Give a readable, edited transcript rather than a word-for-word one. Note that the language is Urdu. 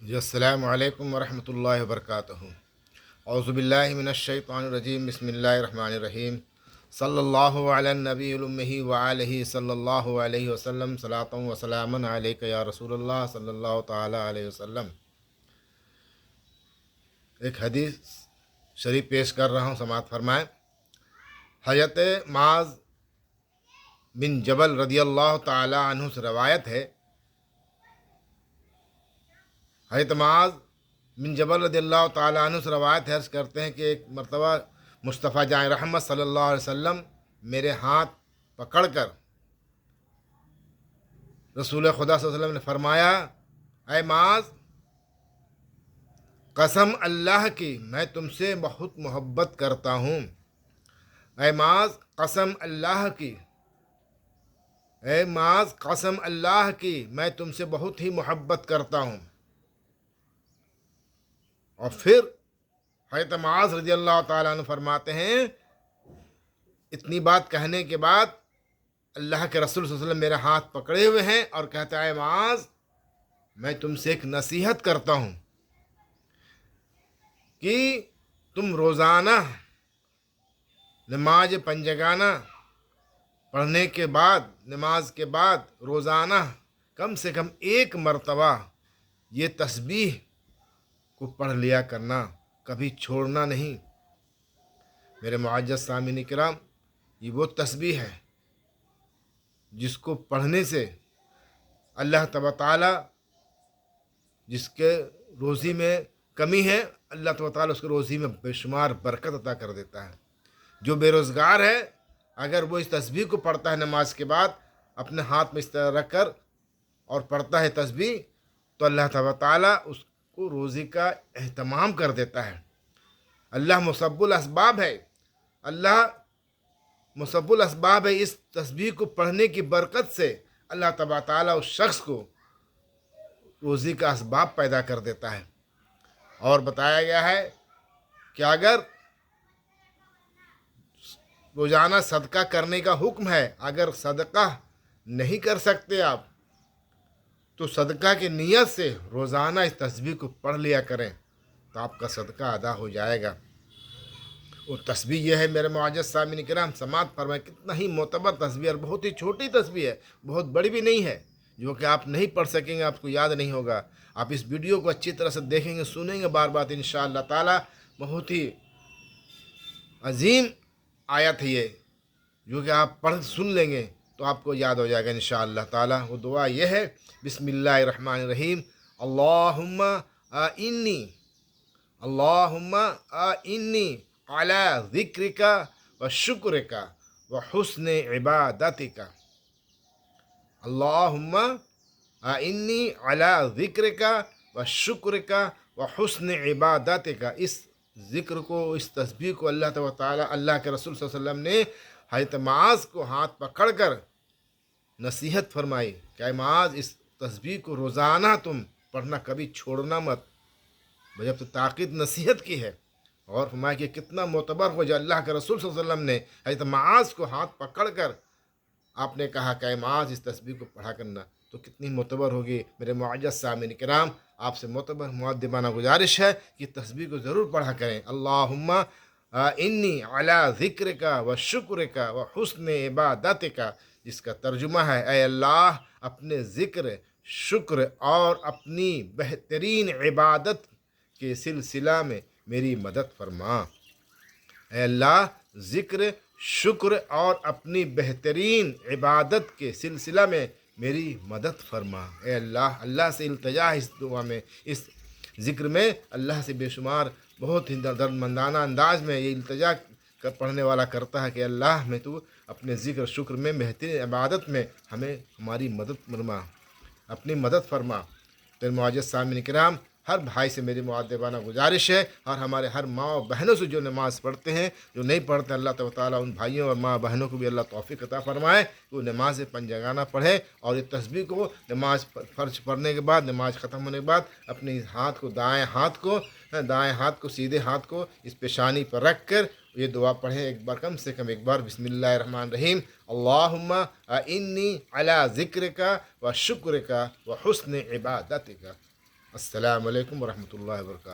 جی السلام علیکم ورحمۃ اللہ وبرکاتہ۔ اعوذ باللہ من الشیطان الرجیم، بسم اللہ الرحمن الرحیم۔ صلی اللہ علی النبی المی وآلہ صلی اللہ علیہ وسلم، صلاۃ و سلام علیک یا رسول اللہ صلی اللہ تعالی علیہ وسلم۔ ایک حدیث شریف پیش کر رہا ہوں، سماعت فرمائیں۔ حضرت معاذ بن جبل رضی اللہ تعالی عنہ سے روایت ہے، حضرت معاذ بن جبل رضی اللہ تعالیٰ عنہ سے روایت ہے، عرض کرتے ہیں کہ ایک مرتبہ مصطفیٰ جائیں رحمت صلی اللہ علیہ وسلم میرے ہاتھ پکڑ کر رسول خدا صلی اللہ علیہ وسلم نے فرمایا، اے معاذ، قسم اللہ کی میں تم سے بہت محبت کرتا ہوں۔ اے معاذ، قسم اللہ کی، اے معاذ، قسم اللہ کی میں تم سے بہت ہی محبت کرتا ہوں۔ اور پھر حضرت معاذ رضی اللہ تعالیٰ عنہ فرماتے ہیں، اتنی بات کہنے کے بعد اللہ کے رسول صلی اللہ علیہ وسلم میرے ہاتھ پکڑے ہوئے ہیں اور کہتا ہے، معاذ، میں تم سے ایک نصیحت کرتا ہوں کہ تم روزانہ نماز پنجگانہ پڑھنے کے بعد، نماز کے بعد روزانہ کم سے کم ایک مرتبہ یہ تسبیح کو پڑھ لیا کرنا، کبھی چھوڑنا نہیں۔ میرے معزز سامعین کرام، یہ وہ تسبیح ہے جس کو پڑھنے سے اللہ تبارک تعالیٰ، جس کے روزی میں کمی ہے، اللہ تبارک تعالیٰ اس کے روزی میں بے شمار برکت عطا کر دیتا ہے۔ جو بے روزگار ہے، اگر وہ اس تسبیح کو پڑھتا ہے نماز کے بعد، اپنے ہاتھ میں اس طرح رکھ کر اور پڑھتا ہے تسبیح، تو اللہ تبارک تعالیٰ اس کو روزی کا اہتمام کر دیتا ہے۔ اللہ مسبب الاسباب ہے، اللہ مسبب الاسباب ہے۔ اس تسبیح کو پڑھنے کی برکت سے اللہ تبارک تعالیٰ اس شخص کو روزی کا اسباب پیدا کر دیتا ہے۔ اور بتایا گیا ہے کہ اگر روزانہ صدقہ کرنے کا حکم ہے، اگر صدقہ نہیں کر سکتے آپ تو صدقہ کی نیت سے روزانہ اس تسبیح کو پڑھ لیا کریں تو آپ کا صدقہ ادا ہو جائے گا۔ وہ تسبیح یہ ہے، میرے معزز سامعین کرام، سماعت فرمائیں، کتنا ہی معتبر تسبیح ہے، بہت ہی چھوٹی تسبیح ہے، بہت بڑی بھی نہیں ہے، جو کہ آپ نہیں پڑھ سکیں گے، آپ کو یاد نہیں ہوگا۔ آپ اس ویڈیو کو اچھی طرح سے دیکھیں گے، سنیں گے بار بار، انشاءاللہ تعالی بہت ہی عظیم آیت ہے یہ، جو کہ آپ پڑھ سن لیں گے تو آپ کو یاد ہو جائے گا انشاءاللہ تعالی۔ وہ دعا یہ ہے، بسم اللہ الرحمن الرحیم، اللہم آئنی، اللہم آئنی علی ذکرک و شکرک و حسن عبادتک۔ اللہم آئنی علی ذکرک و شکرک و حسن عبادتک۔ اس ذکر کو، اس تسبیح کو اللہ تعالیٰ، اللہ کے رسول صلی اللہ علیہ وسلم نے حضرت معاذ کو ہاتھ پکڑ کر نصیحت فرمائی کہ اے معاذ، اس تسبیح کو روزانہ تم پڑھنا، کبھی چھوڑنا مت۔ جب تو تاکید نصیحت کی ہے، اور فرمایا کہ کتنا معتبر ہو جو اللہ کے رسول صلی اللہ علیہ وسلم نے حضرت معاذ کو ہاتھ پکڑ کر آپ نے کہا کہ اے معاذ، اس تسبیح کو پڑھا کرنا، تو کتنی معتبر ہوگی۔ میرے معزز سامعین کرام، آپ سے معتبر مؤدبانہ گزارش ہے کہ تسبیح کو ضرور پڑھا کریں۔ اللہم انی علی ذکرک و شکرک و حسن عبادتک، جس کا ترجمہ ہے، اے اللہ، اپنے ذکر، شکر اور اپنی بہترین عبادت کے سلسلہ میں میری مدد فرما۔ اے اللہ، ذکر، شکر اور اپنی بہترین عبادت کے سلسلہ میں میری مدد فرما۔ اے اللہ، اللہ سے التجا ہے اس دعا میں، اس ذکر میں اللہ سے بے شمار بہت ہی دردمندانہ انداز میں یہ التجا پڑھنے والا کرتا ہے کہ اللہ، میں تو اپنے ذکر شکر میں، بہترین عبادت میں ہمیں ہماری مدد فرما، اپنی مدد فرما۔ تو معزز سامعین کرام، ہر بھائی سے میری مؤدبانہ گزارش ہے، اور ہمارے ہر ماں و بہنوں سے جو نماز پڑھتے ہیں، جو نہیں پڑھتے ہیں، اللہ تعالیٰ ان بھائیوں اور ماں بہنوں کو بھی اللہ توفیق عطا فرمائے کہ وہ نماز پنجگانہ پڑھے، اور یہ تسبیح کو نماز فرض پڑھنے کے بعد، نماز ختم ہونے کے بعد، اپنے ہاتھ کو، دائیں ہاتھ کو سیدھے ہاتھ کو اس پیشانی پر رکھ کر یہ دعا پڑھیں ایک بار، کم سے کم ایک بار، بسم اللہ الرحمن الرحیم، اللہم انی علی ذکرک و شکرک و حسن عبادتک۔ السلام علیکم ورحمۃ اللہ وبرکاتہ.